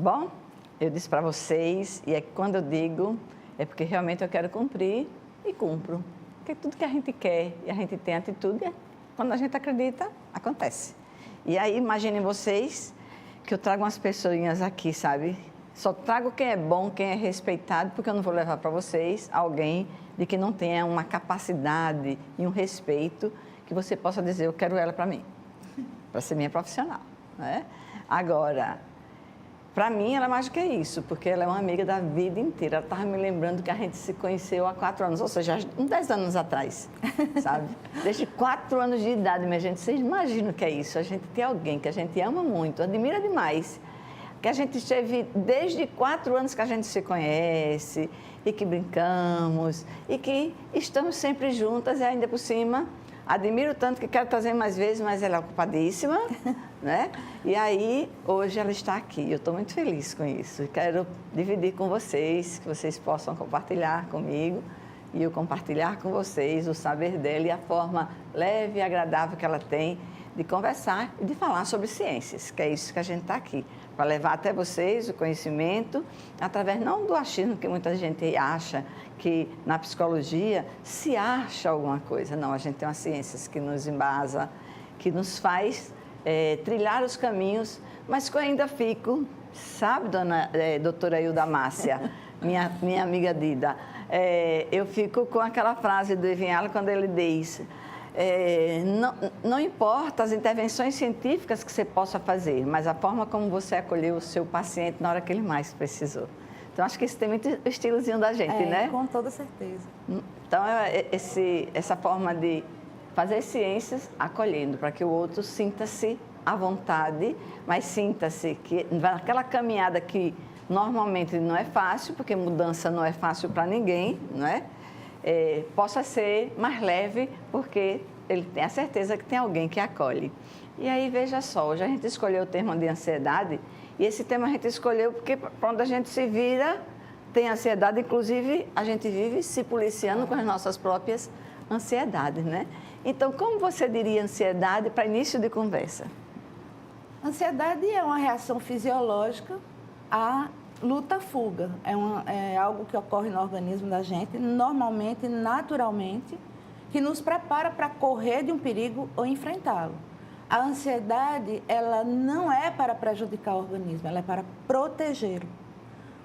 bom? Eu disse para vocês, e é que quando eu digo, é porque realmente eu quero cumprir e cumpro. Porque tudo que a gente quer e a gente tem atitude, quando a gente acredita, acontece. E aí, imaginem vocês que eu trago umas pessoinhas aqui, sabe? Só trago quem é bom, quem é respeitado, porque eu não vou levar para vocês alguém de que não tenha uma capacidade e um respeito que você possa dizer, eu quero ela para mim, para ser minha profissional, né? Agora, para mim, ela é mais do que isso, porque ela é uma amiga da vida inteira. Ela estava me lembrando que a gente se conheceu há 4 anos, ou seja, uns 10 anos atrás, sabe? Desde 4 anos de idade, minha gente. Vocês imaginam o que é isso? A gente tem alguém que a gente ama muito, admira demais, que a gente esteve desde 4 anos que a gente se conhece e que brincamos e que estamos sempre juntas e ainda por cima admiro tanto que quero trazer mais vezes, mas ela é ocupadíssima, né? E aí, hoje ela está aqui. Eu estou muito feliz com isso. Quero dividir com vocês, que vocês possam compartilhar comigo e eu compartilhar com vocês o saber dela e a forma leve e agradável que ela tem de conversar e de falar sobre ciências, que é isso que a gente está aqui, para levar até vocês o conhecimento, através não do achismo que muita gente acha, que na psicologia se acha alguma coisa. Não, a gente tem umas ciências que nos embasa, que nos faz trilhar os caminhos, mas que eu ainda fico, sabe, doutora Hilda Márcia, minha amiga Dida, eu fico com aquela frase do Evinhalo quando ele diz, não importa as intervenções científicas que você possa fazer, mas a forma como você acolheu o seu paciente na hora que ele mais precisou. Então, acho que isso tem muito estilozinho da gente, né? Com toda certeza. Então, essa forma de fazer ciências acolhendo, para que o outro sinta-se à vontade, mas sinta-se que naquela caminhada que normalmente não é fácil, porque mudança não é fácil para ninguém, não é? Possa ser mais leve, porque ele tem a certeza que tem alguém que acolhe. E aí, veja só, hoje a gente escolheu o termo de ansiedade, e esse tema a gente escolheu porque quando a gente se vira, tem ansiedade, inclusive a gente vive se policiando com as nossas próprias ansiedades, né? Então, como você diria ansiedade para início de conversa? Ansiedade é uma reação fisiológica à luta-fuga. É algo que ocorre no organismo da gente, normalmente, naturalmente, que nos prepara para correr de um perigo ou enfrentá-lo. A ansiedade, ela não é para prejudicar o organismo, ela é para protegê-lo.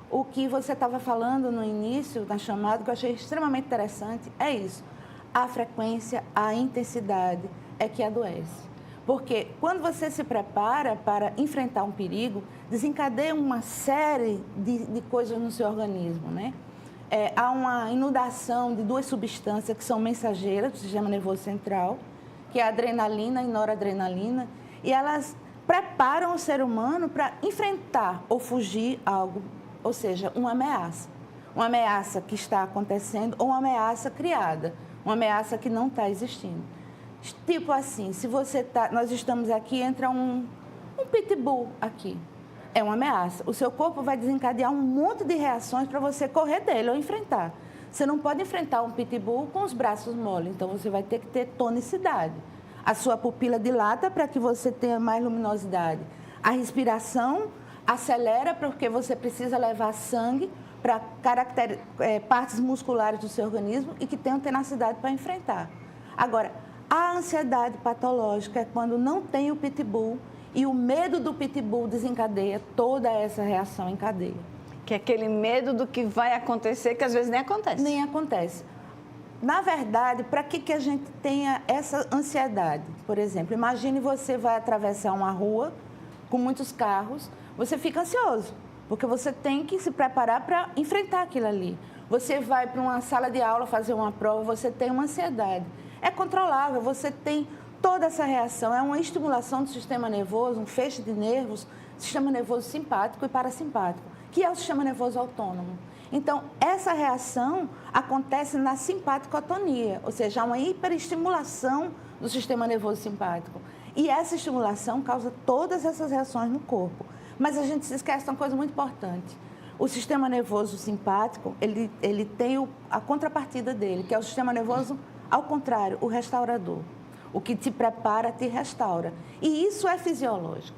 O que você estava falando no início da chamada, que eu achei extremamente interessante, é isso. A frequência, a intensidade é que adoece. Porque quando você se prepara para enfrentar um perigo, desencadeia uma série de coisas no seu organismo, né? Há uma inundação de 2 substâncias que são mensageiras do sistema nervoso central, que é a adrenalina e noradrenalina, e elas preparam o ser humano para enfrentar ou fugir algo, ou seja, uma ameaça que está acontecendo ou uma ameaça criada, uma ameaça que não está existindo. Tipo assim, se nós estamos aqui, entra um pitbull aqui, é uma ameaça. O seu corpo vai desencadear um monte de reações para você correr dele ou enfrentar. Você não pode enfrentar um pitbull com os braços moles, então você vai ter que ter tonicidade. A sua pupila dilata para que você tenha mais luminosidade. A respiração acelera porque você precisa levar sangue para partes musculares do seu organismo e que tenham tenacidade para enfrentar. Agora, a ansiedade patológica é quando não tem o pitbull e o medo do pitbull desencadeia toda essa reação em cadeia. Que é aquele medo do que vai acontecer, que às vezes nem acontece. Nem acontece. Na verdade, para que a gente tenha essa ansiedade? Por exemplo, imagine você vai atravessar uma rua com muitos carros, você fica ansioso, porque você tem que se preparar para enfrentar aquilo ali. Você vai para uma sala de aula fazer uma prova, você tem uma ansiedade. É controlável, você tem toda essa reação, é uma estimulação do sistema nervoso, um feixe de nervos, sistema nervoso simpático e parasimpático, que é o sistema nervoso autônomo. Então, essa reação acontece na simpaticotonia, ou seja, há uma hiperestimulação do sistema nervoso simpático. E essa estimulação causa todas essas reações no corpo. Mas a gente se esquece de uma coisa muito importante. O sistema nervoso simpático, ele tem a contrapartida dele, que é o sistema nervoso, ao contrário, o restaurador. O que te prepara, te restaura. E isso é fisiológico.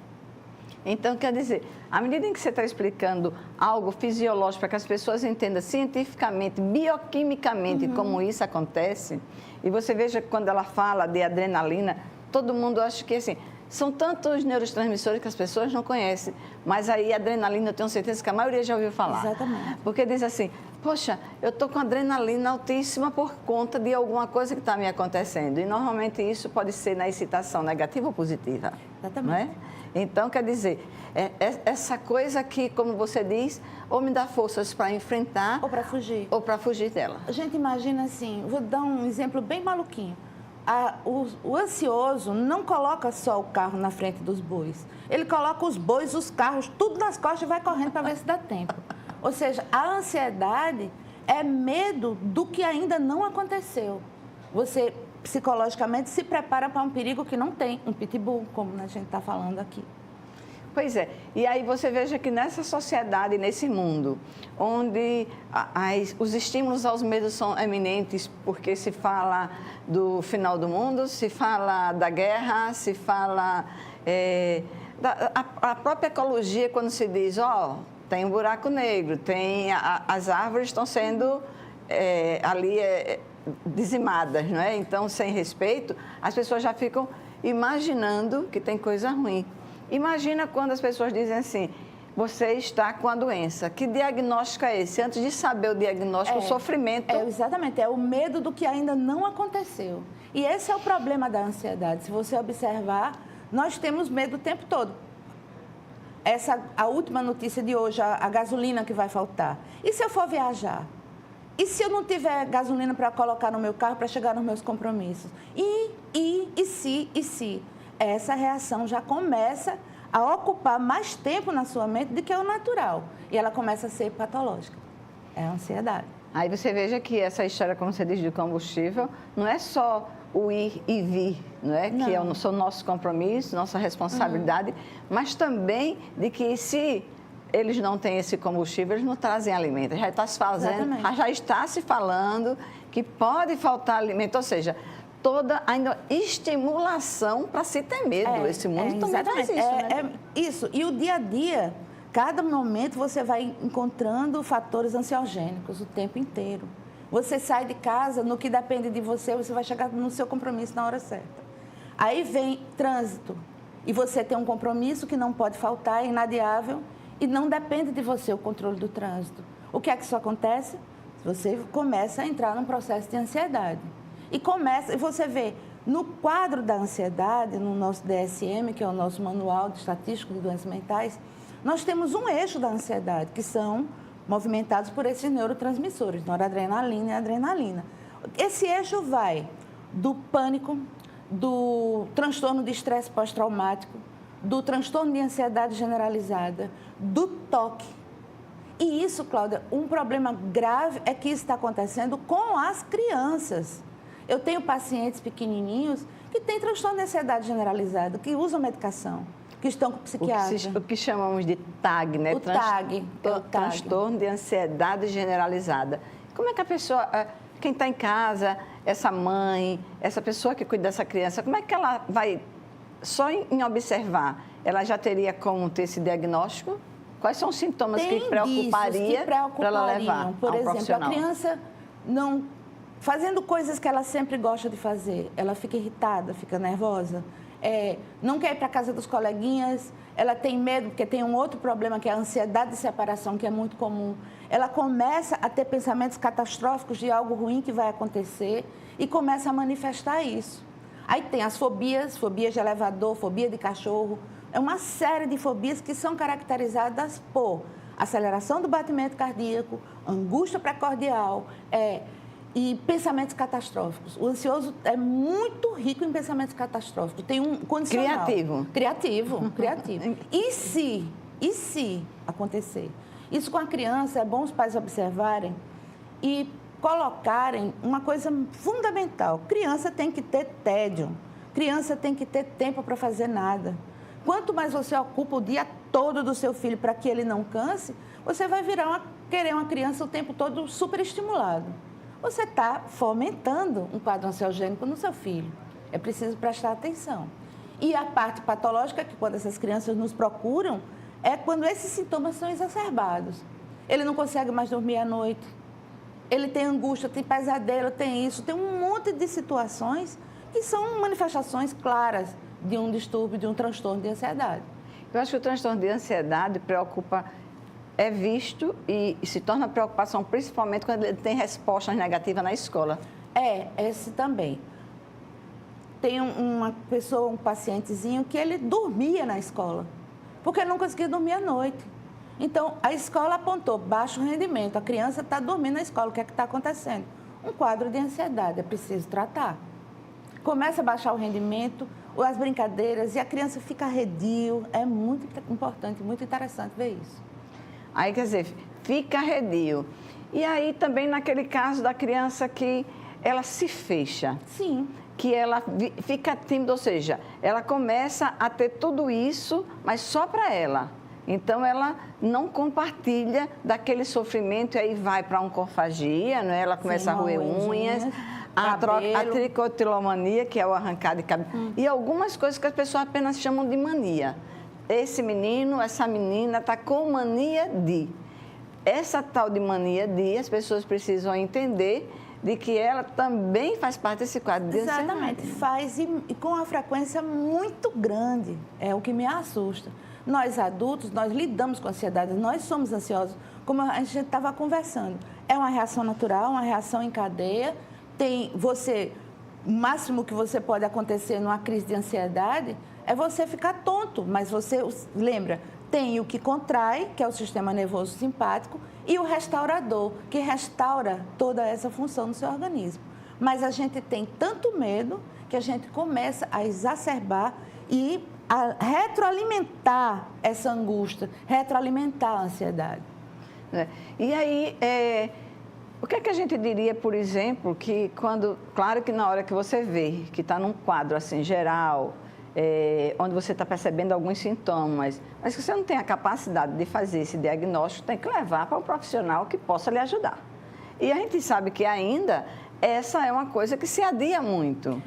Então, quer dizer, à medida em que você está explicando algo fisiológico para que as pessoas entendam cientificamente, bioquimicamente como isso acontece, e você veja que quando ela fala de adrenalina, todo mundo acha que assim, são tantos neurotransmissores que as pessoas não conhecem, mas aí a adrenalina eu tenho certeza que a maioria já ouviu falar. Exatamente. Porque diz assim, poxa, eu estou com adrenalina altíssima por conta de alguma coisa que está me acontecendo. E normalmente isso pode ser na excitação negativa ou positiva. Exatamente. Não é? Então, quer dizer, essa coisa que, como você diz, ou me dá forças para enfrentar... Ou para fugir. Ou para fugir dela. A gente imagina assim, vou dar um exemplo bem maluquinho. O ansioso não coloca só o carro na frente dos bois. Ele coloca os bois, os carros, tudo nas costas e vai correndo para ver se dá tempo. Ou seja, a ansiedade é medo do que ainda não aconteceu. Você, psicologicamente, se prepara para um perigo que não tem, um pitbull, como a gente está falando aqui. Pois é. E aí você veja que nessa sociedade, nesse mundo, onde os estímulos aos medos são eminentes, porque se fala do final do mundo, se fala da guerra, se fala a própria ecologia, quando se diz, tem um buraco negro, as árvores estão sendo ali dizimadas, não é? Então, sem respeito, as pessoas já ficam imaginando que tem coisa ruim. Imagina quando as pessoas dizem assim, você está com a doença. Que diagnóstico é esse? Antes de saber o diagnóstico, o sofrimento... Exatamente, é o medo do que ainda não aconteceu. E esse é o problema da ansiedade. Se você observar, nós temos medo o tempo todo. A última notícia de hoje, a gasolina que vai faltar. E se eu for viajar? E se eu não tiver gasolina para colocar no meu carro para chegar nos meus compromissos? E se? Essa reação já começa a ocupar mais tempo na sua mente do que é o natural. E ela começa a ser patológica. É a ansiedade. Aí você veja que essa história, como você diz, de combustível, não é só o ir e vir, não é? Não. Que são nossos compromissos, nossa responsabilidade, mas também de que se eles não têm esse combustível, eles não trazem alimento. Já está se falando que pode faltar alimento, ou seja... toda ainda estimulação para se ter medo. Esse mundo também faz isso, né? Isso. E o dia a dia, cada momento você vai encontrando fatores ansiogênicos o tempo inteiro. Você sai de casa, no que depende de você, você vai chegar no seu compromisso na hora certa. Aí vem trânsito. E você tem um compromisso que não pode faltar, é inadiável, e não depende de você o controle do trânsito. O que é que isso acontece? Você começa a entrar num processo de ansiedade. E você vê, no quadro da ansiedade, no nosso DSM, que é o nosso Manual de Estatística de Doenças Mentais, nós temos um eixo da ansiedade, que são movimentados por esses neurotransmissores, noradrenalina e adrenalina. Esse eixo vai do pânico, do transtorno de estresse pós-traumático, do transtorno de ansiedade generalizada, do toque. E isso, Cláudia, um problema grave é que isso está acontecendo com as crianças. Eu tenho pacientes pequenininhos que têm transtorno de ansiedade generalizada, que usam medicação, que estão com psiquiatra. O que chamamos de TAG, né? O TAG. Transtorno de ansiedade generalizada. Como é que a pessoa, quem está em casa, essa mãe, essa pessoa que cuida dessa criança, como é que ela vai, só em observar, ela já teria como ter esse diagnóstico? Quais são os sintomas que preocuparia para ela levar Por ao exemplo, profissional? A criança não... Fazendo coisas que ela sempre gosta de fazer, ela fica irritada, fica nervosa, não quer ir para a casa dos coleguinhas, ela tem medo, porque tem um outro problema, que é a ansiedade de separação, que é muito comum. Ela começa a ter pensamentos catastróficos de algo ruim que vai acontecer e começa a manifestar isso. Aí tem as fobias, fobia de elevador, fobia de cachorro, é uma série de fobias que são caracterizadas por aceleração do batimento cardíaco, angústia precordial, e pensamentos catastróficos. O ansioso é muito rico em pensamentos catastróficos. Tem um condicional. Criativo. E se acontecer? Isso com a criança, é bom os pais observarem e colocarem uma coisa fundamental. Criança tem que ter tédio. Criança tem que ter tempo para fazer nada. Quanto mais você ocupa o dia todo do seu filho para que ele não canse, você vai querer uma criança o tempo todo super estimulado. Você está fomentando um quadro ansiogênico no seu filho. É preciso prestar atenção. E a parte patológica, que quando essas crianças nos procuram, é quando esses sintomas são exacerbados. Ele não consegue mais dormir à noite, ele tem angústia, tem pesadelo, tem isso, tem um monte de situações que são manifestações claras de um distúrbio, de um transtorno de ansiedade. Eu acho que o transtorno de ansiedade é visto e se torna preocupação, principalmente quando ele tem respostas negativas na escola. Esse também. Tem uma pessoa, um pacientezinho, que ele dormia na escola, porque ele não conseguia dormir à noite. Então, a escola apontou baixo rendimento, a criança está dormindo na escola, o que é que está acontecendo? Um quadro de ansiedade, é preciso tratar. Começa a baixar o rendimento, as brincadeiras, e a criança fica arredio. É muito importante, muito interessante ver isso. Aí, quer dizer, fica arredio. E aí também naquele caso da criança que ela se fecha. Sim. Que ela fica tímida, ou seja, ela começa a ter tudo isso, mas só para ela. Então, ela não compartilha daquele sofrimento e aí vai para uma oncofagia, né? Ela começa a roer unhas, a tricotilomania, que é o arrancar de cabelo, e algumas coisas que as pessoas apenas chamam de mania. Esse menino, essa menina está com mania de. Essa tal de mania de, as pessoas precisam entender de que ela também faz parte desse quadro de ansiedade. Exatamente, faz e com uma frequência muito grande, é o que me assusta. Nós adultos, nós lidamos com ansiedade, nós somos ansiosos, como a gente estava conversando. É uma reação natural, uma reação em cadeia. O máximo que você pode acontecer numa crise de ansiedade é você ficar tonto, mas você lembra, tem o que contrai, que é o sistema nervoso simpático, e o restaurador, que restaura toda essa função no seu organismo. Mas a gente tem tanto medo que a gente começa a exacerbar e a retroalimentar essa angústia, retroalimentar a ansiedade. E aí, o que é que a gente diria, por exemplo, que claro que na hora que você vê que está num quadro assim geral, onde você está percebendo alguns sintomas, mas que você não tem a capacidade de fazer esse diagnóstico, tem que levar para um profissional que possa lhe ajudar. E a gente sabe que ainda essa é uma coisa que se adia muito.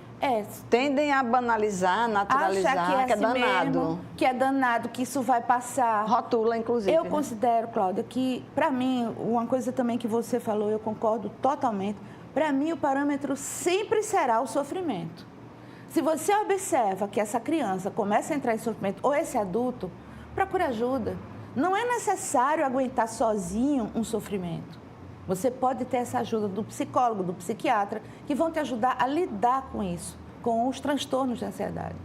Tendem a banalizar, naturalizar, achar que é danado. Mesmo, que é danado, que isso vai passar. Rotula, inclusive. Eu considero, Cláudia, que, para mim, uma coisa também que você falou, eu concordo totalmente, para mim o parâmetro sempre será o sofrimento. Se você observa que essa criança começa a entrar em sofrimento, ou esse adulto, procure ajuda. Não é necessário aguentar sozinho um sofrimento. Você pode ter essa ajuda do psicólogo, do psiquiatra, que vão te ajudar a lidar com isso, com os transtornos de ansiedade.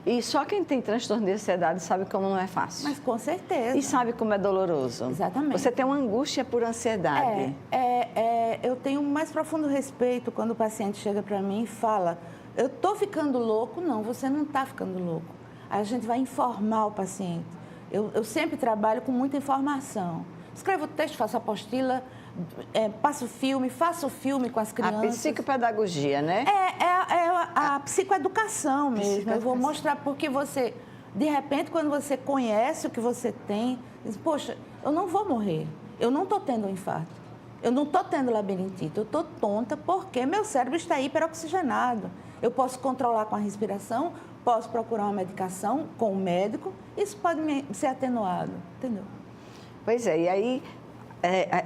E só quem tem transtorno de ansiedade sabe como não é fácil. Mas com certeza. E sabe como é doloroso. Exatamente. Você tem uma angústia por ansiedade. Eu tenho um mais profundo respeito quando o paciente chega para mim e fala: eu estou ficando louco. Não, você não está ficando louco. A gente vai informar o paciente. Eu sempre trabalho com muita informação. Escrevo o texto, faço a apostila, faço o filme com as crianças. A psicopedagogia, né? A psicoeducação mesmo. Eu vou mostrar porque você, de repente, quando você conhece o que você tem, diz: poxa, eu não vou morrer, eu não estou tendo um infarto, eu não estou tendo labirintite, eu estou tonta porque meu cérebro está hiperoxigenado. Eu posso controlar com a respiração, posso procurar uma medicação com o médico, isso pode ser atenuado, entendeu? Pois é, e aí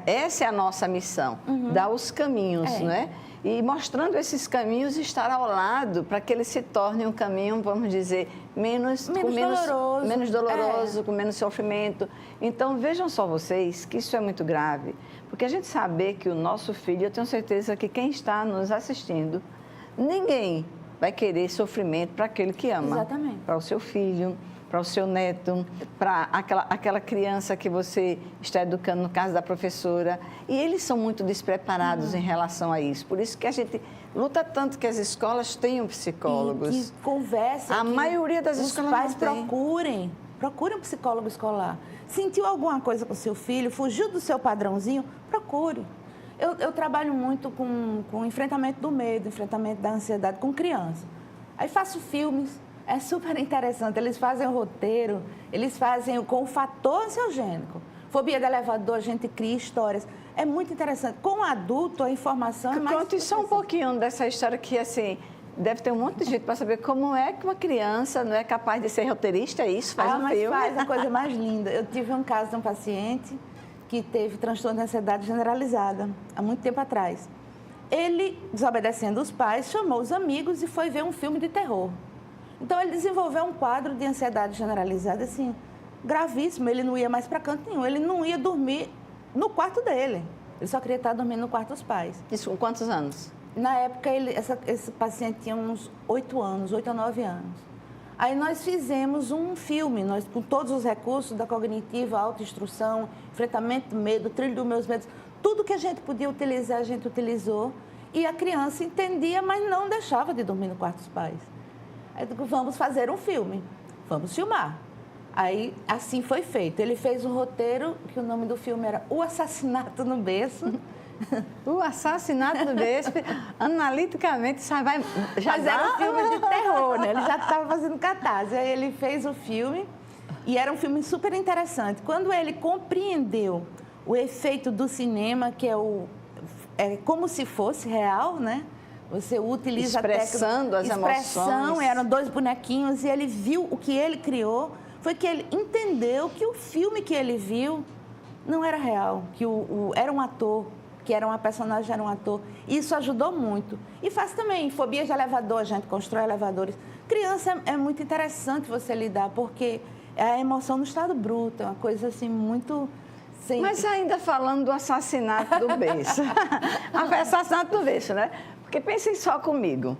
essa é a nossa missão, dar os caminhos, né? E mostrando esses caminhos, estar ao lado para que ele se torne um caminho, vamos dizer, menos doloroso, com menos sofrimento. Então, vejam só vocês que isso é muito grave, porque a gente sabe que o nosso filho, eu tenho certeza que quem está nos assistindo, ninguém vai querer sofrimento para aquele que ama. Exatamente. Para o seu filho, para o seu neto, para aquela criança que você está educando, no caso da professora. E eles são muito despreparados em relação a isso. Por isso que a gente luta tanto que as escolas tenham psicólogos. E que conversem. A maioria das escolas não tem. Os pais procurem um psicólogo escolar. Sentiu alguma coisa com o seu filho, fugiu do seu padrãozinho, procure. Eu trabalho muito com o enfrentamento do medo, enfrentamento da ansiedade com criança. Aí faço filmes. É super interessante, eles fazem o roteiro, eles fazem com o fator ansiogênico. Fobia de elevador, a gente cria histórias. É muito interessante. Com o adulto, a informação é mais... Conte só um pouquinho dessa história que, assim, deve ter um monte de gente para saber como é que uma criança não é capaz de ser roteirista, é isso? Faz um mas filme. faz a coisa mais linda. Eu tive um caso de um paciente que teve transtorno de ansiedade generalizada, há muito tempo atrás. Ele, desobedecendo os pais, chamou os amigos e foi ver um filme de terror. Então, ele desenvolveu um quadro de ansiedade generalizada, assim, gravíssimo. Ele não ia mais para canto nenhum, ele não ia dormir no quarto dele. Ele só queria estar dormindo no quarto dos pais. Isso com quantos anos? Na época, esse paciente tinha uns 8 a 9 anos. Aí nós fizemos um filme, com todos os recursos da cognitiva, autoinstrução, enfrentamento do medo, trilho dos meus medos, tudo que a gente podia utilizar, a gente utilizou. E a criança entendia, mas não deixava de dormir no quarto dos pais. Aí eu digo, vamos fazer um filme, vamos filmar. Aí, assim foi feito. Ele fez um roteiro, que o nome do filme era O Assassinato no Berço. O Assassinato no Berço, analiticamente, Mas era um filme de terror, né? Ele já estava fazendo catarse. Aí ele fez o filme e era um filme super interessante. Quando ele compreendeu o efeito do cinema, que é como se fosse real, né? Você utiliza expressando as emoções. Eram 2 bonequinhos e ele viu o que ele criou. Foi que ele entendeu que o filme que ele viu não era real, que era um ator, que era uma personagem, era um ator. Isso ajudou muito. E faz também fobia de elevador, a gente constrói elevadores. Criança é muito interessante você lidar, porque é a emoção no estado bruto, é uma coisa assim muito... Sim. Mas ainda falando do assassinato do berço. Assassinato do berço, né? Porque pensem só comigo.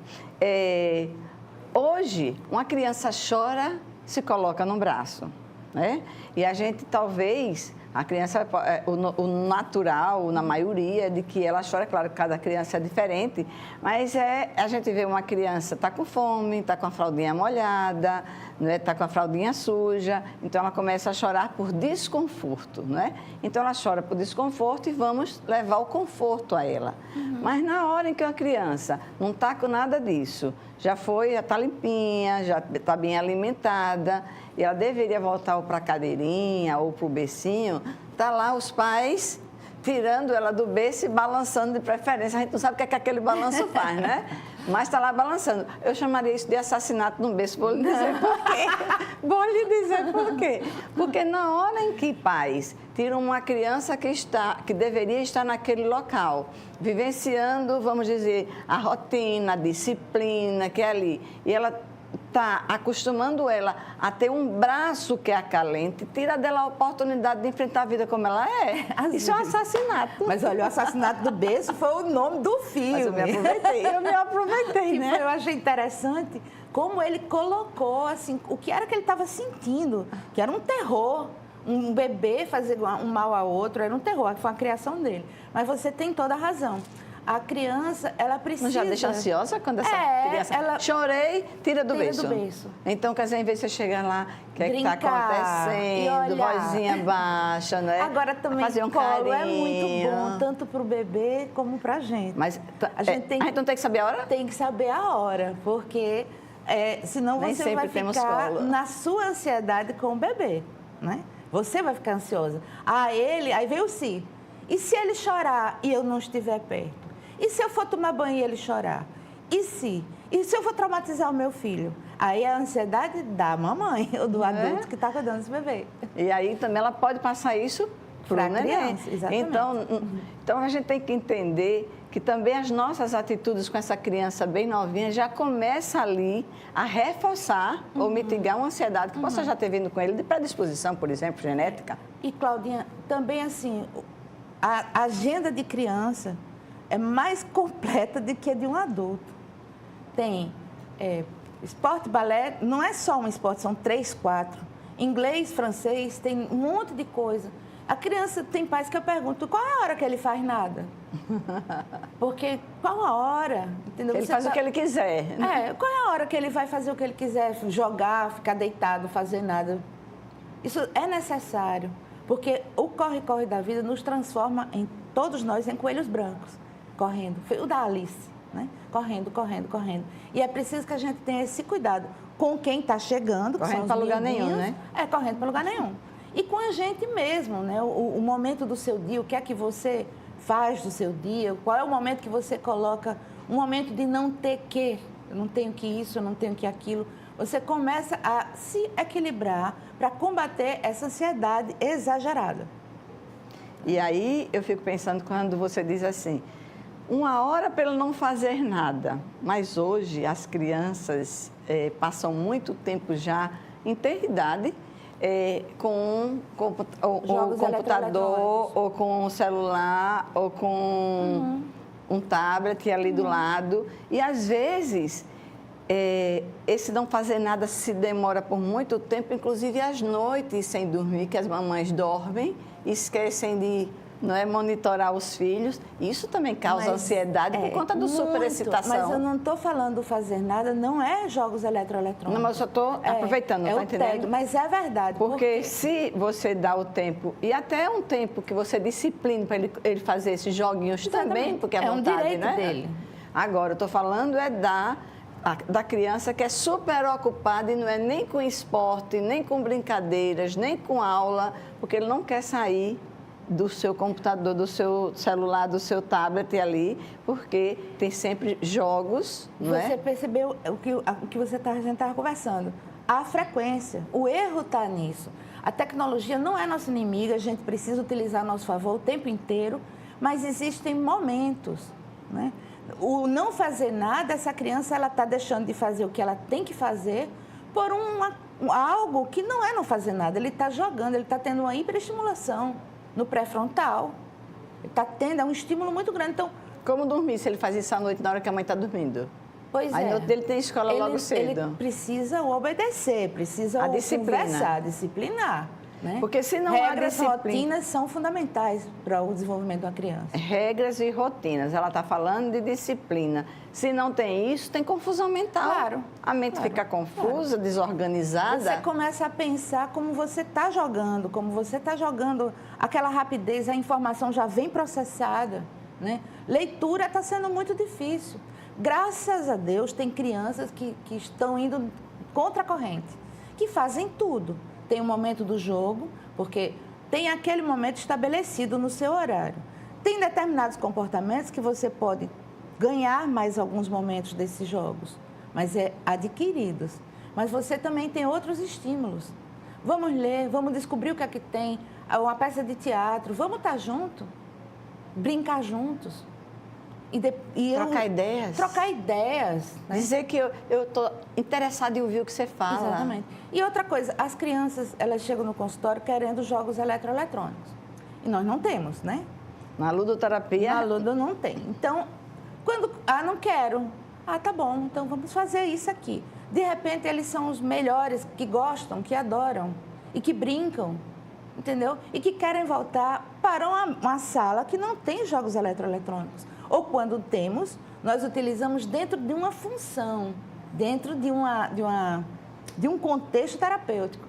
Hoje, uma criança chora, se coloca no braço, né? E a gente talvez... A criança, o natural, na maioria, é de que ela chora. Claro que cada criança é diferente, mas a gente vê uma criança está com fome, está com a fraldinha molhada, está com a fraldinha suja, então ela começa a chorar por desconforto, né? Então ela chora por desconforto e vamos levar o conforto a ela. Uhum. Mas na hora em que uma criança não está com nada disso, já está limpinha, já está bem alimentada, e ela deveria voltar ou para a cadeirinha ou para o bercinho, tá lá os pais tirando ela do berço e balançando de preferência. A gente não sabe o que é que aquele balanço faz, né? Mas está lá balançando. Eu chamaria isso de assassinato no berço. Vou lhe dizer por quê. Vou lhe dizer por quê. Porque na hora em que pais tiram uma criança que deveria estar naquele local, vivenciando, vamos dizer, a rotina, a disciplina que é ali, e ela está acostumando ela a ter um braço que é acalente, tira dela a oportunidade de enfrentar a vida como ela é. Isso é um assassinato. Mas olha, o Assassinato do Berço foi o nome do filme. Mas eu me aproveitei, né? Eu achei interessante como ele colocou, assim, o que era que ele estava sentindo, que era um terror. Um bebê fazer um mal a outro, era um terror, foi a criação dele. Mas você tem toda a razão. A criança, ela precisa... Não já deixa ansiosa quando essa criança... Chorei, tira do berço. Então, quer dizer, em vez de você chegar lá, o que está acontecendo, vozinha baixa, né? Agora também, fazer um colo carinho. É muito bom, tanto para o bebê como para a gente. Mas a gente não tem que saber a hora? Tem que saber a hora, porque senão Nem você vai ficar colo. Na sua ansiedade com o bebê, né? Você vai ficar ansiosa. Aí veio o si. E se ele chorar e eu não estiver perto? E se eu for tomar banho e ele chorar? E se eu for traumatizar o meu filho? Aí é a ansiedade da mamãe ou do adulto que está cuidando desse bebê. E aí também ela pode passar isso para o neném. Exatamente. Então a gente tem que entender que também as nossas atitudes com essa criança bem novinha já começa ali a reforçar ou mitigar uma ansiedade que possa já ter vindo com ele de predisposição, por exemplo, genética. E, Claudinha, também assim, a agenda de criança é mais completa do que a de um adulto. Tem esporte, balé, não é só um esporte, são 3, 4. Inglês, francês, tem um monte de coisa. A criança, tem pais que eu pergunto, qual é a hora que ele faz nada? Porque qual a hora? Entendeu? Ele faz o que ele quiser. Qual é a hora que ele vai fazer o que ele quiser? Jogar, ficar deitado, fazer nada. Isso é necessário, porque o corre-corre da vida nos transforma, todos nós, em coelhos brancos, correndo. Foi o da Alice, né? Correndo, correndo, correndo. E é preciso que a gente tenha esse cuidado com quem está chegando. Correndo para lugar nenhum, né? Correndo para lugar nenhum. E com a gente mesmo, né? O momento do seu dia, o que é que você faz do seu dia, qual é o momento que você coloca, um momento de não ter que eu não tenho que isso, eu não tenho que aquilo. Você começa a se equilibrar para combater essa ansiedade exagerada. E aí eu fico pensando quando você diz assim, 1 hora para ele não fazer nada. Mas hoje as crianças passam muito tempo já em ter idade com o computador, ou com o celular, ou com um tablet ali do lado. E às vezes esse não fazer nada se demora por muito tempo, inclusive às noites sem dormir, que as mamães dormem, esquecem de monitorar os filhos. Isso também causa ansiedade por conta da superexcitação. Mas eu não estou falando fazer nada, não é jogos eletroeletrônicos. Não, mas eu só estou aproveitando, não está entendendo? TED, mas é verdade. Porque se você dá o tempo, e até um tempo que você disciplina para ele fazer esses joguinhos também, porque é vontade, um direito dele. Agora, eu estou falando da criança que é super ocupada e não é nem com esporte, nem com brincadeiras, nem com aula, porque ele não quer sair do seu computador, do seu celular, do seu tablet ali, porque tem sempre jogos, não é? Você percebeu o que a gente estava conversando? A frequência, o erro está nisso. A tecnologia não é nossa inimiga, a gente precisa utilizar a nosso favor o tempo inteiro, mas existem momentos, né? O não fazer nada, essa criança ela está deixando de fazer o que ela tem que fazer por algo que não é não fazer nada. Ele está jogando, ele está tendo uma hiperestimulação no pré-frontal. Ele está tendo, é um estímulo muito grande. Então, como dormir se ele faz isso à noite na hora que a mãe está dormindo? Pois aí no outro dia ele tem escola logo cedo. Ele precisa obedecer, precisa conversar, disciplinar. Né? Porque se não regras e rotinas são fundamentais para o desenvolvimento de uma criança. Regras e rotinas. Ela está falando de disciplina. Se não tem isso, tem confusão mental. Claro. A mente fica confusa, desorganizada. Você começa a pensar como você está jogando, aquela rapidez, a informação já vem processada. Né? Leitura está sendo muito difícil. Graças a Deus, tem crianças que estão indo contra a corrente, que fazem tudo. Tem um momento do jogo, porque tem aquele momento estabelecido no seu horário. Tem determinados comportamentos que você pode ganhar mais alguns momentos desses jogos, mas adquiridos. Mas você também tem outros estímulos. Vamos ler, vamos descobrir o que é que tem, uma peça de teatro, vamos estar junto, brincar juntos. Trocar ideias. Trocar ideias. Né? Dizer que eu estou interessada em ouvir o que você fala. Exatamente. E outra coisa, as crianças, elas chegam no consultório querendo jogos eletroeletrônicos. E nós não temos, né? Na ludoterapia? Na ludo não tem. Então, quando... não quero. Tá bom, então vamos fazer isso aqui. De repente, eles são os melhores, que gostam, que adoram e que brincam, entendeu? E que querem voltar para uma sala que não tem jogos eletroeletrônicos. Ou quando temos, nós utilizamos dentro de uma função, dentro de um contexto terapêutico.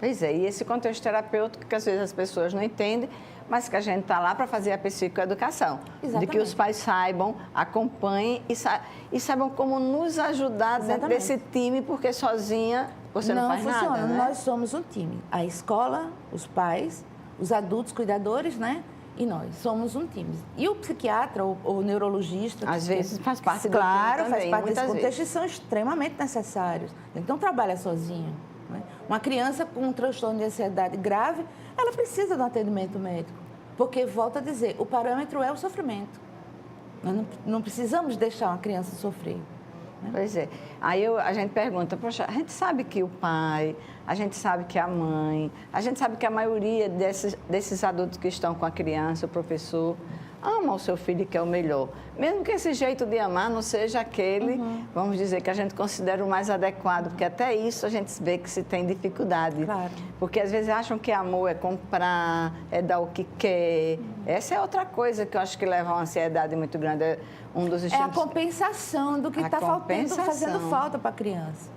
Pois é, e esse contexto terapêutico que às vezes as pessoas não entendem, mas que a gente está lá para fazer a psicoeducação. Exatamente. De que os pais saibam, acompanhem e saibam como nos ajudar dentro desse time, porque sozinha você não faz funciona. nada, né? Nós somos um time. A escola, os pais, os adultos cuidadores, né? E nós somos um time. E o psiquiatra ou o neurologista... Às vezes faz parte do claro, time faz também, parte desse contexto vezes. E são extremamente necessários. Ele não trabalha sozinho. Né? Uma criança com um transtorno de ansiedade grave, ela precisa de um atendimento médico. Porque, volto a dizer, o parâmetro é o sofrimento. Nós não precisamos deixar uma criança sofrer. Né? Pois é. Aí a gente pergunta, poxa, a gente sabe que o pai, a gente sabe que a mãe, a gente sabe que a maioria desses adultos que estão com a criança, o professor, ama o seu filho e quer o melhor. Mesmo que esse jeito de amar não seja aquele, vamos dizer, que a gente considera o mais adequado, porque até isso a gente vê que se tem dificuldade. Claro. Porque às vezes acham que amor é comprar, é dar o que quer. Essa é outra coisa que eu acho que leva a uma ansiedade muito grande. É um dos a compensação do que está fazendo falta para a criança.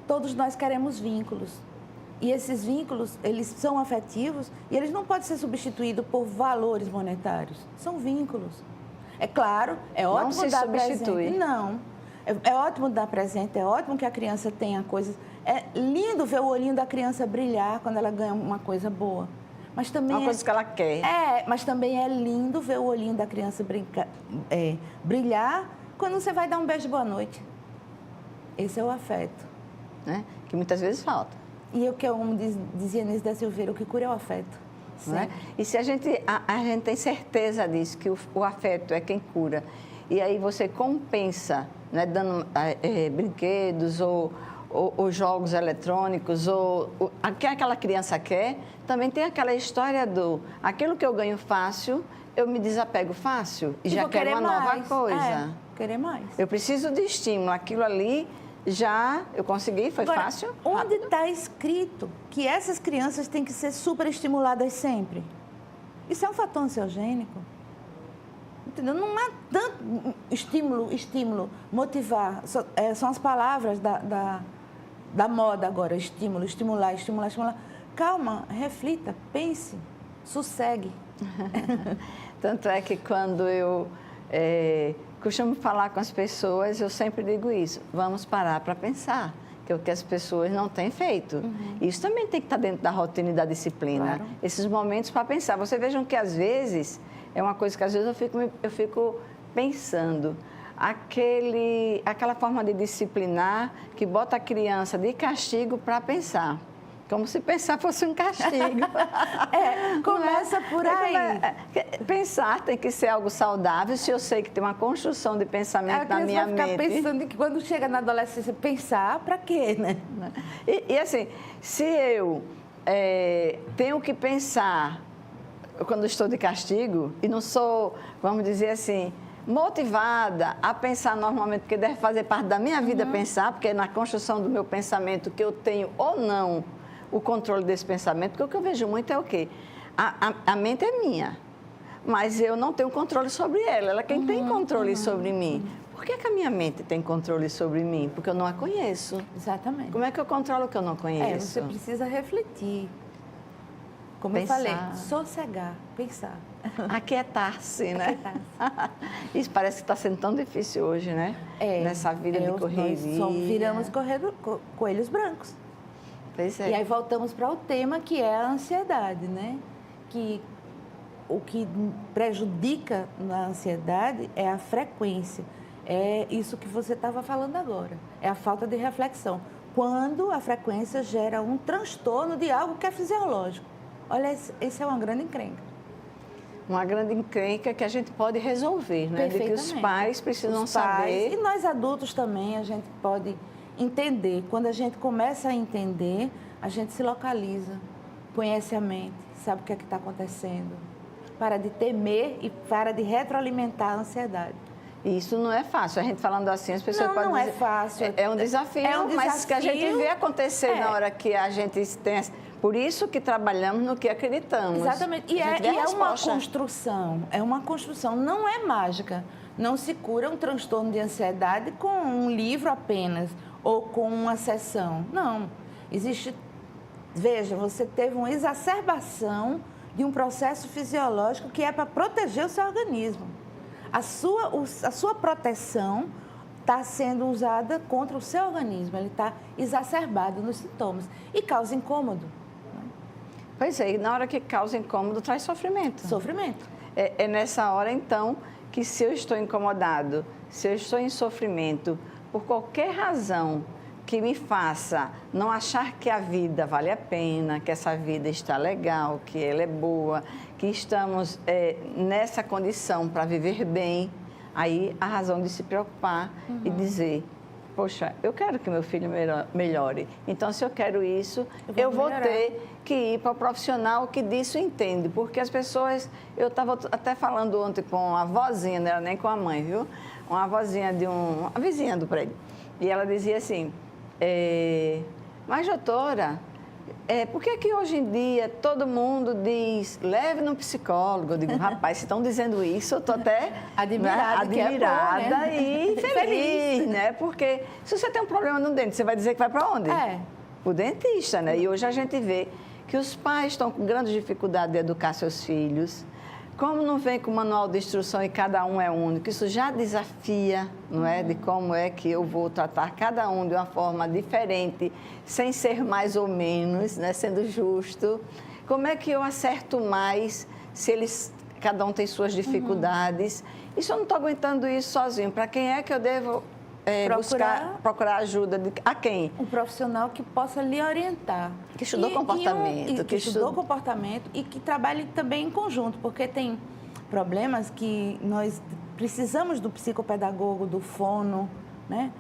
Todos nós queremos vínculos. E esses vínculos, eles são afetivos e eles não podem ser substituídos por valores monetários. São vínculos. É claro, é ótimo dar presente. Não. É ótimo dar presente, é ótimo que a criança tenha coisas. É lindo ver o olhinho da criança brilhar quando ela ganha uma coisa boa. Mas também uma coisa que ela quer. Mas também é lindo ver o olhinho da criança brilhar quando você vai dar um beijo de boa noite. Esse é o afeto. Né? Que muitas vezes falta. E o que eu amo, dizia Inês da Silveira, o que cura é o afeto. Né? E se a gente tem certeza disso, que o afeto é quem cura, e aí você compensa, né, dando brinquedos ou jogos eletrônicos, ou o que aquela criança quer, também tem aquela história aquilo que eu ganho fácil, eu me desapego fácil e já quero uma nova coisa. Querer mais. Eu preciso de estímulo, aquilo ali já eu consegui, foi Agora, fácil. Onde está escrito que essas crianças têm que ser super estimuladas sempre? Isso é um fator ansiogênico. Entendeu? Não há tanto estímulo, motivar. São as palavras da moda agora. Estímulo, estimular. Calma, reflita, pense, sossegue. Tanto é que quando eu costumo falar com as pessoas, eu sempre digo isso, vamos parar para pensar, que é o que as pessoas não têm feito. Uhum. Isso também tem que estar dentro da rotina e da disciplina. Claro. Esses momentos para pensar. Vocês vejam que às vezes, é uma coisa que às vezes eu fico pensando, aquela forma de disciplinar que bota a criança de castigo para pensar. Como se pensar fosse um castigo. Começa por aí. Pensar tem que ser algo saudável. Se eu sei que tem uma construção de pensamento na minha mente... vai ficar pensando que quando chega na adolescência, pensar para quê, né? E assim, se eu tenho que pensar quando estou de castigo e não sou, vamos dizer assim, motivada a pensar normalmente, porque deve fazer parte da minha vida pensar, porque é na construção do meu pensamento que eu tenho ou não o controle desse pensamento, porque o que eu vejo muito é o quê? A mente é minha, mas eu não tenho controle sobre ela. Ela é quem tem controle sobre mim. Por que a minha mente tem controle sobre mim? Porque eu não a conheço. Exatamente. Como é que eu controlo o que eu não conheço? Você precisa refletir. Como pensar. Eu falei, sossegar, pensar. Aquietar-se, né? Aquietar-se. Isso parece que está sendo tão difícil hoje, né? Nessa vida de correria. Nós viramos coelhos brancos. Pois é. E aí voltamos para o tema que é a ansiedade, né? Que o que prejudica na ansiedade é a frequência. É isso que você estava falando agora. É a falta de reflexão. Quando a frequência gera um transtorno de algo que é fisiológico. Olha, essa é uma grande encrenca. Uma grande encrenca que a gente pode resolver, né? De que os pais precisam saber. E nós adultos também, a gente pode entender. Quando a gente começa a entender, a gente se localiza, conhece a mente, sabe o que é que está acontecendo. Para de temer e para de retroalimentar a ansiedade. E isso não é fácil. A gente falando assim, as pessoas podem dizer... Não é fácil. É um desafio, mas que a gente vê acontecer na hora que a gente tem... Por isso que trabalhamos no que acreditamos. Exatamente. E é uma construção. É uma construção. Não é mágica. Não se cura um transtorno de ansiedade com um livro apenas ou com uma sessão. Não. Existe... Veja, você teve uma exacerbação de um processo fisiológico que é para proteger o seu organismo. A sua proteção está sendo usada contra o seu organismo. Ele está exacerbado nos sintomas e causa incômodo. Pois é, e na hora que causa incômodo, traz sofrimento. Sofrimento. É nessa hora, então, que se eu estou incomodado, se eu estou em sofrimento, por qualquer razão que me faça não achar que a vida vale a pena, que essa vida está legal, que ela é boa, que estamos nessa condição para viver bem, aí a razão de se preocupar e dizer, poxa, eu quero que meu filho melhore. Então, se eu quero isso, eu vou ter que ir para o profissional que disso entende. Porque as pessoas... Eu estava até falando ontem com a vozinha, não era nem com a mãe, viu? Uma vozinha uma vizinha do prédio. E ela dizia assim, mas doutora, por que hoje em dia todo mundo diz, leve no psicólogo? Eu digo, rapaz, se estão dizendo isso, eu estou até admirada e feliz, né? Porque se você tem um problema no dente, você vai dizer que vai para onde? O dentista, né? E hoje a gente vê que os pais estão com grande dificuldade de educar seus filhos. Como não vem com manual de instrução e cada um é único, isso já desafia, não é? De como é que eu vou tratar cada um de uma forma diferente, sem ser mais ou menos, né? Sendo justo. Como é que eu acerto mais se eles cada um tem suas dificuldades. Isso eu não estou aguentando isso sozinho. Para quem é que eu devo procurar ajuda? A quem? Um profissional que possa lhe orientar. Que estudou comportamento. Que estudou comportamento e que trabalhe também em conjunto, porque tem problemas que nós precisamos do psicopedagogo, do fono, né?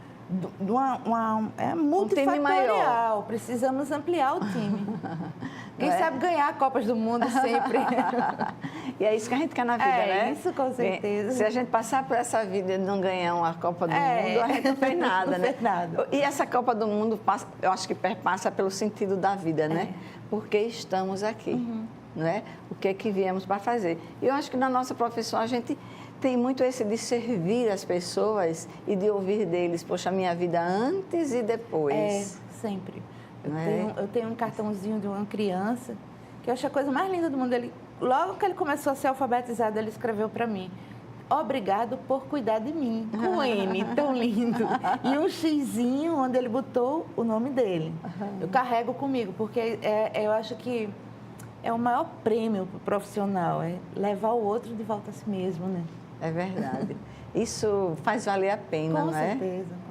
É multifatorial, precisamos ampliar o time. Quem sabe ganhar Copas do Mundo sempre. E é isso que a gente quer na vida, né? É isso, com certeza. Se a gente passar por essa vida e não ganhar uma Copa do Mundo, a gente não fez nada, né? Fez nada. E essa Copa do Mundo, eu acho que perpassa pelo sentido da vida, né? Porque estamos aqui, não é? O que é que viemos para fazer? E eu acho que na nossa profissão a gente tem muito esse de servir as pessoas e de ouvir deles, poxa, minha vida antes e depois. Sempre. Eu tenho um cartãozinho de uma criança que eu achei a coisa mais linda do mundo. Logo que ele começou a ser alfabetizado, ele escreveu para mim: obrigado por cuidar de mim, com N, tão lindo. E um xizinho onde ele botou o nome dele. Eu carrego comigo, porque eu acho que é o maior prêmio para o profissional, é levar o outro de volta a si mesmo, né? É verdade. Isso faz valer a pena, não é? Com certeza.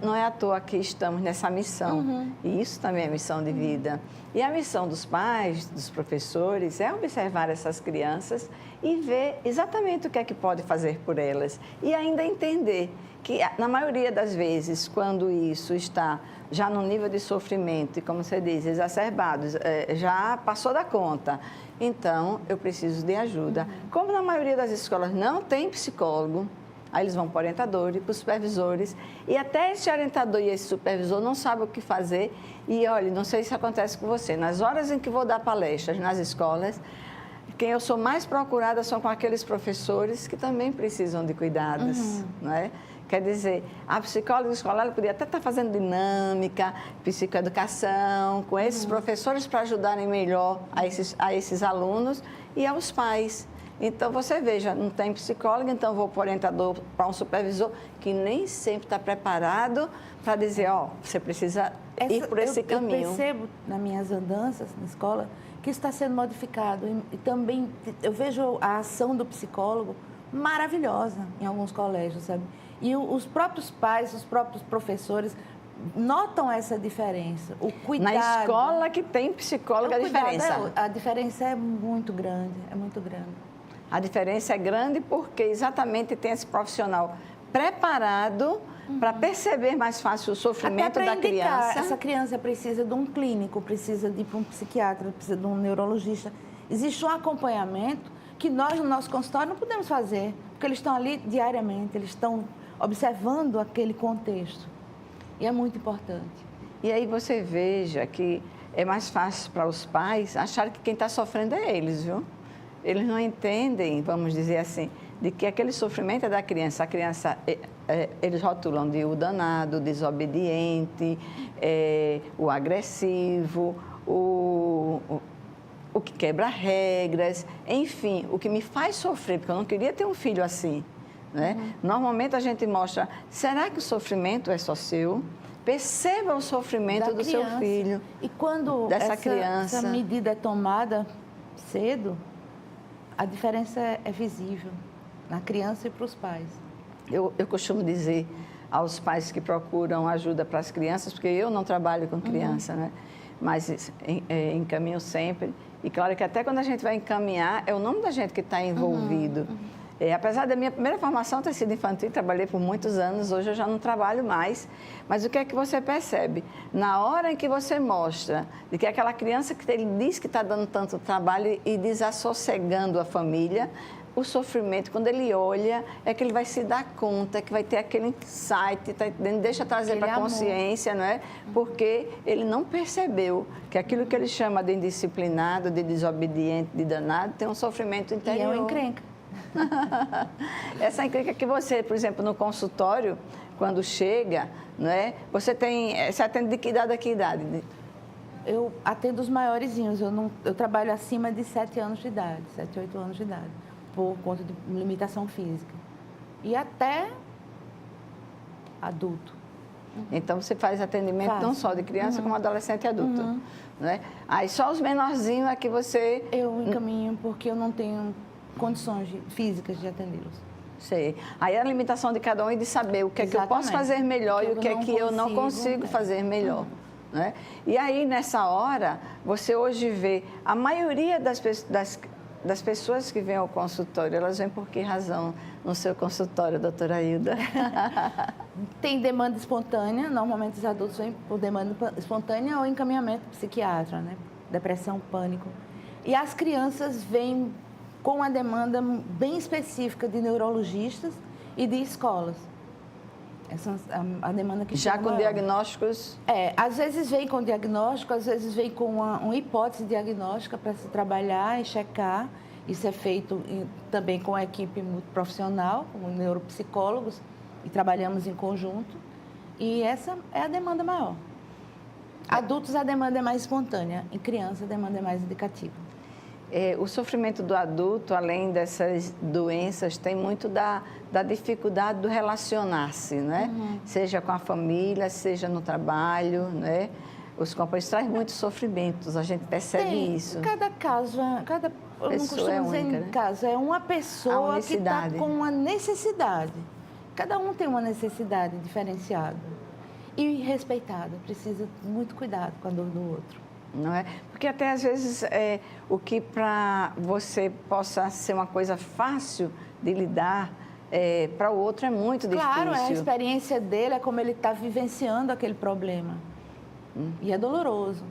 Não é à toa que estamos nessa missão. E isso também é missão de vida. E a missão dos pais, dos professores, é observar essas crianças e ver exatamente o que é que pode fazer por elas. E ainda entender que, na maioria das vezes, quando isso está já no nível de sofrimento e, como você diz, exacerbado, já passou da conta, então eu preciso de ajuda. Como na maioria das escolas não tem psicólogo, aí eles vão para o orientador e para os supervisores, e até esse orientador e esse supervisor não sabem o que fazer. E, olha, não sei se acontece com você, nas horas em que vou dar palestras nas escolas, quem eu sou mais procurada são com aqueles professores que também precisam de cuidados, não é? Quer dizer, a psicóloga escolar podia até estar fazendo dinâmica, psicoeducação, com esses professores para ajudarem melhor a esses alunos e aos pais. Então, você veja, não tem psicólogo, então vou para o orientador, para um supervisor, que nem sempre está preparado para dizer, você precisa ir por esse caminho. Eu percebo, nas minhas andanças na escola, que isso está sendo modificado. E também eu vejo a ação do psicólogo maravilhosa em alguns colégios, sabe? E os próprios pais, os próprios professores notam essa diferença. O cuidado... Na escola que tem psicólogo, a diferença. A diferença é muito grande, é muito grande. A diferença é grande porque exatamente tem esse profissional preparado para perceber mais fácil o sofrimento da criança. Essa criança precisa de um clínico, precisa de ir para um psiquiatra, precisa de um neurologista. Existe um acompanhamento que nós, no nosso consultório, não podemos fazer, porque eles estão ali diariamente, eles estão observando aquele contexto. E é muito importante. E aí você veja que é mais fácil para os pais acharem que quem está sofrendo é eles, viu? Eles não entendem, vamos dizer assim, de que aquele sofrimento é da criança. A criança, eles rotulam de o danado, o desobediente, o agressivo, o que quebra regras, enfim, o que me faz sofrer, porque eu não queria ter um filho assim. Né? Normalmente a gente mostra, será que o sofrimento é só seu? Perceba o sofrimento do seu filho, e quando essa medida é tomada cedo, a diferença é visível na criança e para os pais. Eu costumo dizer aos pais que procuram ajuda para as crianças, porque eu não trabalho com criança, né? Mas encaminho sempre. E claro que até quando a gente vai encaminhar, é o nome da gente que está envolvido. Apesar da minha primeira formação ter sido infantil, trabalhei por muitos anos, hoje eu já não trabalho mais. Mas o que é que você percebe? Na hora em que você mostra de que aquela criança que ele diz que está dando tanto trabalho e desassossegando a família, o sofrimento, quando ele olha, é que ele vai se dar conta, que vai ter aquele insight, tá entendendo? Deixa trazer para a consciência, não é? Porque ele não percebeu que aquilo que ele chama de indisciplinado, de desobediente, de danado, tem um sofrimento interior. E é uma encrenca. Essa encrenca que você, por exemplo, no consultório, quando chega, não é? Você atende de que idade a que idade? Eu atendo os maiorzinhos, eu trabalho acima de 7 anos de idade, 7, 8 anos de idade, por conta de limitação física. E até adulto. Então, você faz atendimento não só de criança, como adolescente e adulto. Né? Aí, só os menorzinhos é que você... Eu encaminho porque eu não tenho condições físicas de atendê-los. Sei. Aí a limitação de cada um é de saber o que é que eu posso fazer melhor e o que é que eu não consigo fazer melhor. Né? E aí, nessa hora, você hoje vê a maioria das pessoas que vêm ao consultório, elas vêm por que razão no seu consultório, doutora Hilda? Tem demanda espontânea, normalmente os adultos vêm por demanda espontânea ou encaminhamento psiquiatra, né? Depressão, pânico. E as crianças vêm com uma demanda bem específica de neurologistas e de escolas. Essa é a demanda que já com diagnósticos? Às vezes vem com diagnóstico, às vezes vem com uma hipótese diagnóstica para se trabalhar e checar. Isso é feito também com a equipe profissional, como neuropsicólogos, e trabalhamos em conjunto. E essa é a demanda maior. Adultos, a demanda é mais espontânea. Em criança, a demanda é mais indicativa. O sofrimento do adulto, além dessas doenças, tem muito da dificuldade do relacionar-se, né? Seja com a família, seja no trabalho, né? Os companheiros trazem muitos sofrimentos, a gente percebe isso. Cada caso, eu não costumo dizer única, né? Caso, é uma pessoa que está com uma necessidade. Cada um tem uma necessidade diferenciada e respeitada, precisa muito cuidado com a dor do outro. Não é? Porque até às vezes o que para você possa ser uma coisa fácil de lidar, para o outro é muito difícil. Claro, a experiência dele é como ele está vivenciando aquele problema. E é doloroso.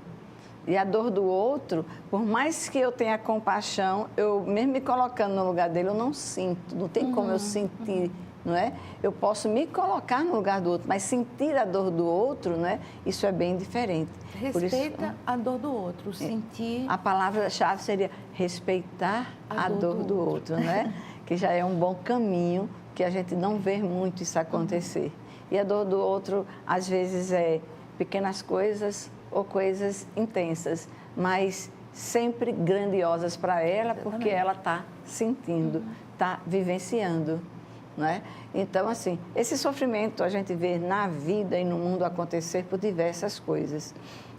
E a dor do outro, por mais que eu tenha compaixão, eu mesmo me colocando no lugar dele, eu não sinto, não tem como eu sentir. Não é? Eu posso me colocar no lugar do outro, mas sentir a dor do outro, né? Isso é bem diferente. Respeita a dor do outro, sentir... A palavra-chave seria respeitar a dor do outro, né? Que já é um bom caminho, que a gente não vê muito isso acontecer. E a dor do outro, às vezes, é pequenas coisas ou coisas intensas, mas sempre grandiosas para ela, porque ela está sentindo, está vivenciando. Né? Então, assim, esse sofrimento a gente vê na vida e no mundo acontecer por diversas coisas.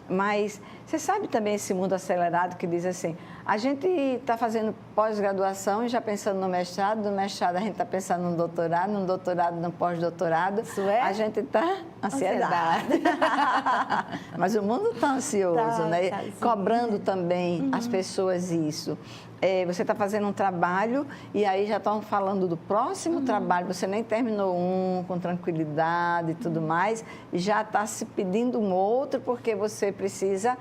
Mas você sabe também esse mundo acelerado que diz assim, a gente está fazendo pós-graduação e já pensando no mestrado a gente está pensando no doutorado no pós-doutorado. Isso é? A gente está ansiedade. Mas o mundo está ansioso, né? Cobrando também as pessoas isso. Você está fazendo um trabalho e aí já estão falando do próximo trabalho, você nem terminou um com tranquilidade e tudo mais, e já está se pedindo um outro porque você precisa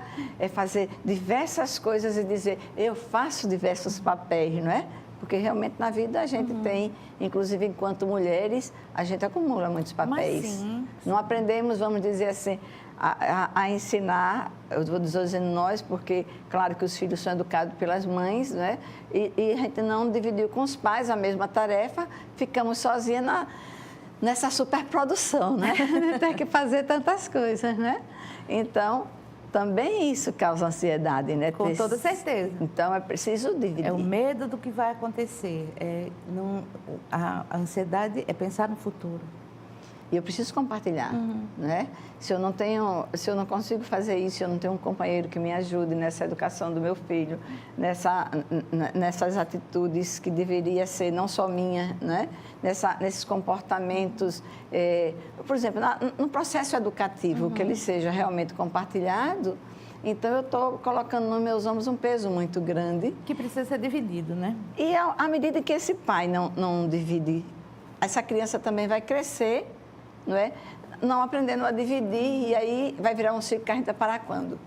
fazer diversas coisas e dizer, eu faço diversos papéis, não é? Porque realmente na vida a gente tem, inclusive enquanto mulheres, a gente acumula muitos papéis. Mas sim. Não aprendemos, vamos dizer assim, a ensinar, eu vou dizer nós, porque claro que os filhos são educados pelas mães, né? E a gente não dividiu com os pais a mesma tarefa, ficamos sozinhas nessa superprodução, né? Tem que fazer tantas coisas, né? Então, também isso causa ansiedade, né? Com toda certeza. Então, é preciso dividir. É o medo do que vai acontecer. A ansiedade é pensar no futuro. E eu preciso compartilhar, né? Se eu não consigo fazer isso, se eu não tenho um companheiro que me ajude nessa educação do meu filho, nessas atitudes que deveria ser não só minha, né? Nesses comportamentos, por exemplo, no processo educativo, que ele seja realmente compartilhado, então eu estou colocando nos meus ombros um peso muito grande. Que precisa ser dividido, né? E à medida que esse pai não divide, essa criança também vai crescer, não é? Não aprendendo a dividir, e aí vai virar um ciclo que a gente vai parar quando?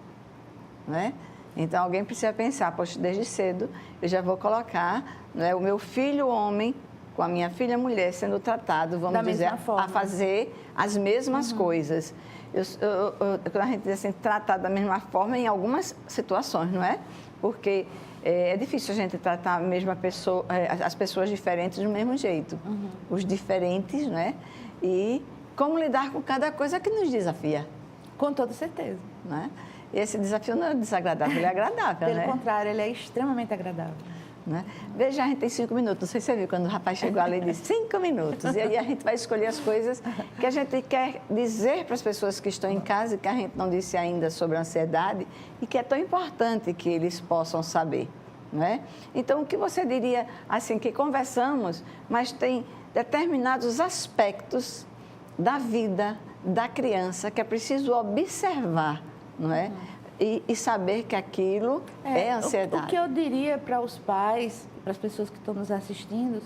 Não é? Então, alguém precisa pensar, poxa, desde cedo eu já vou colocar, não é, o meu filho homem com a minha filha mulher sendo tratado, vamos dizer, a fazer as mesmas coisas. Quando a gente diz assim, tratar da mesma forma em algumas situações, não é? Porque é difícil a gente tratar a mesma pessoa, as pessoas diferentes do mesmo jeito. Os diferentes, né? E como lidar com cada coisa que nos desafia. Com toda certeza. Né? E esse desafio não é desagradável, ele é agradável, Pelo contrário, ele é extremamente agradável. Né? Veja, a gente tem 5 minutos. Não sei se você viu quando o rapaz chegou ali e disse 5 minutos. E aí a gente vai escolher as coisas que a gente quer dizer para as pessoas que estão em casa e que a gente não disse ainda sobre a ansiedade e que é tão importante que eles possam saber. não é? Então, o que você diria, assim, que conversamos, mas tem determinados aspectos da vida da criança que é preciso observar, não é? E saber que aquilo é ansiedade. O que eu diria para os pais, para as pessoas que estão nos assistindo,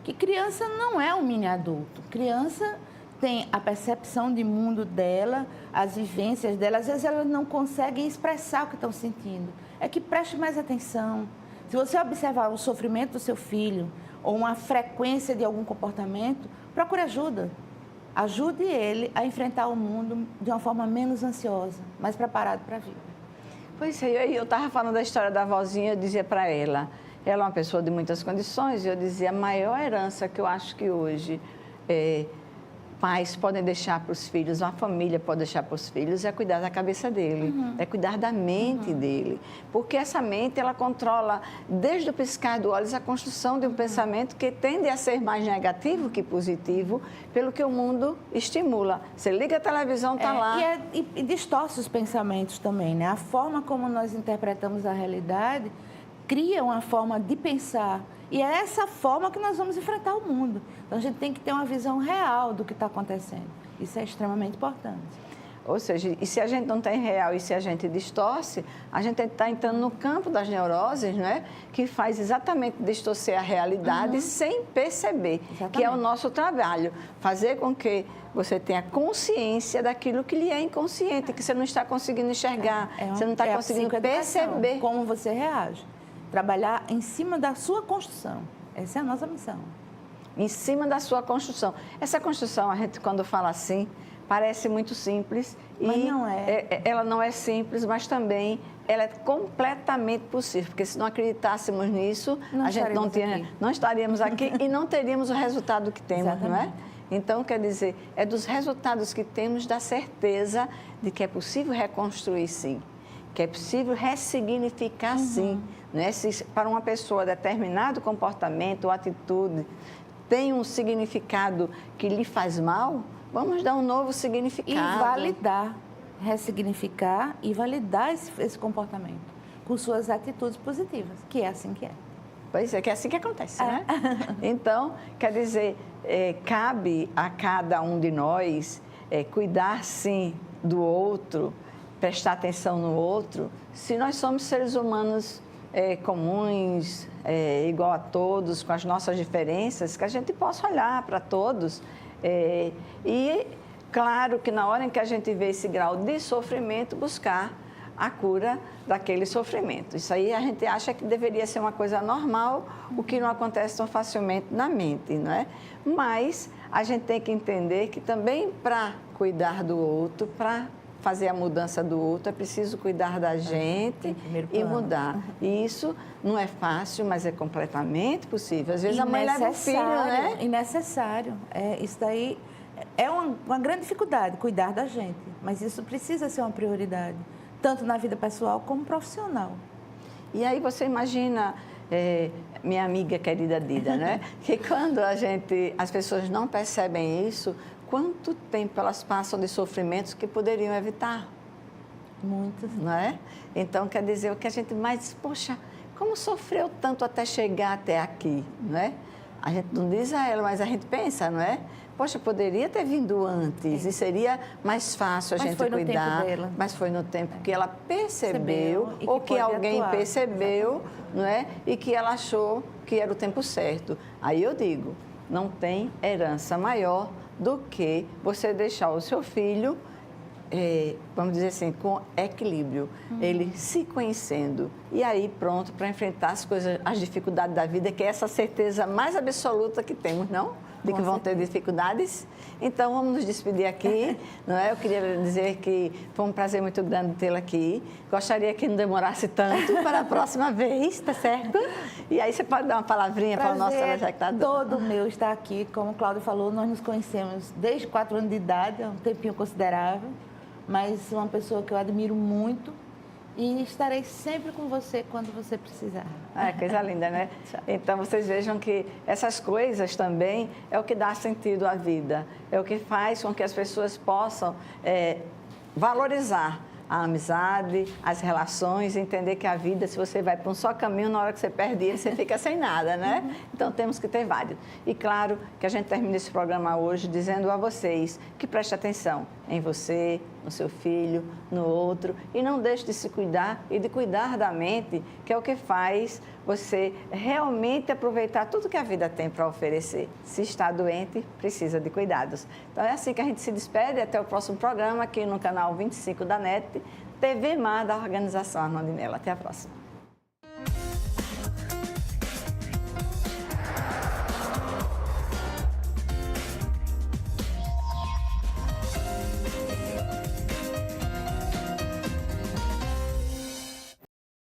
que criança não é um mini adulto. Criança tem a percepção de mundo dela, as vivências dela. Às vezes elas não conseguem expressar o que estão sentindo. É que preste mais atenção. Se você observar o sofrimento do seu filho ou uma frequência de algum comportamento, procure ajuda. Ajude ele a enfrentar o mundo de uma forma menos ansiosa, mais preparado para a vida. Pois é, eu estava falando da história da avózinha, eu dizia para ela é uma pessoa de muitas condições, e eu dizia, a maior herança que eu acho que hoje pais podem deixar para os filhos, uma família pode deixar para os filhos, é cuidar da cabeça dele, é cuidar da mente dele. Porque essa mente, ela controla, desde o piscar dos olhos, a construção de um pensamento que tende a ser mais negativo que positivo, pelo que o mundo estimula. Você liga a televisão, está lá. E distorce os pensamentos também, né? A forma como nós interpretamos a realidade cria uma forma de pensar. E é essa forma que nós vamos enfrentar o mundo. Então, a gente tem que ter uma visão real do que está acontecendo. Isso é extremamente importante. Ou seja, e se a gente não tem real e se a gente distorce, a gente está entrando no campo das neuroses, não é? Que faz exatamente distorcer a realidade sem perceber, que é o nosso trabalho. Fazer com que você tenha consciência daquilo que lhe é inconsciente, que você não está conseguindo enxergar, você não está conseguindo perceber. Como você reage. Trabalhar em cima da sua construção. Essa é a nossa missão. Em cima da sua construção. Essa construção, a gente, quando fala assim, parece muito simples. Mas não é. Ela não é simples, mas também ela é completamente possível. Porque se não acreditássemos nisso, a gente não estaríamos aqui e não teríamos o resultado que temos, Exatamente. Não é? Então, quer dizer, é dos resultados que temos da certeza de que é possível reconstruir, sim. Que é possível ressignificar, sim. Né? Se para uma pessoa determinado comportamento ou atitude tem um significado que lhe faz mal, vamos dar um novo significado. E validar, ressignificar e validar esse comportamento com suas atitudes positivas, que é assim que é. Pois é, que é assim que acontece, né? Então, quer dizer, cabe a cada um de nós cuidar, sim, do outro, prestar atenção no outro, se nós somos seres humanos comuns, igual a todos, com as nossas diferenças, que a gente possa olhar para todos. E, claro, que na hora em que a gente vê esse grau de sofrimento, buscar a cura daquele sofrimento. Isso aí a gente acha que deveria ser uma coisa normal, o que não acontece tão facilmente na mente, não é? Mas a gente tem que entender que também para cuidar do outro, para fazer a mudança do outro, é preciso cuidar da gente e mudar. E isso não é fácil, mas é completamente possível. Às vezes a mãe leva o filho, né? E necessário. Isso daí é uma grande dificuldade, cuidar da gente. Mas isso precisa ser uma prioridade, tanto na vida pessoal como profissional. E aí você imagina, minha amiga querida Dida, né? Que quando as pessoas não percebem isso, quanto tempo elas passam de sofrimentos que poderiam evitar? Muitos. Não é? Então, quer dizer, o que a gente mais... Poxa, como sofreu tanto até chegar até aqui, não é? A gente não diz a ela, mas a gente pensa, não é? Poxa, poderia ter vindo antes e seria mais fácil a gente cuidar. Mas foi no tempo que ela percebeu ou que alguém percebeu, não é? E que ela achou que era o tempo certo. Aí eu digo, não tem herança maior do que você deixar o seu filho, vamos dizer assim, com equilíbrio, ele se conhecendo e aí pronto para enfrentar as dificuldades da vida, que é essa certeza mais absoluta que temos, não? De que vão ter dificuldades. Então, vamos nos despedir aqui, não é? Eu queria dizer que foi um prazer muito grande tê-la aqui. Gostaria que não demorasse tanto para a próxima vez, tá certo? E aí você pode dar uma palavrinha para o nosso telespectador. Todo meu estar aqui, como o Cláudio falou, nós nos conhecemos desde 4 anos de idade, é um tempinho considerável, mas uma pessoa que eu admiro muito. E estarei sempre com você quando você precisar. Coisa linda, né? Então, vocês vejam que essas coisas também é o que dá sentido à vida. É o que faz com que as pessoas possam valorizar a amizade, as relações, entender que a vida, se você vai para um só caminho, na hora que você perde ele, você fica sem nada, né? Então, temos que ter vários. E claro que a gente termina esse programa hoje dizendo a vocês que preste atenção em você, no seu filho, no outro, e não deixe de se cuidar e de cuidar da mente, que é o que faz você realmente aproveitar tudo que a vida tem para oferecer. Se está doente, precisa de cuidados. Então, é assim que a gente se despede. Até o próximo programa aqui no canal 25 da NET, TV Mar da Organização Armando Melo. Até a próxima.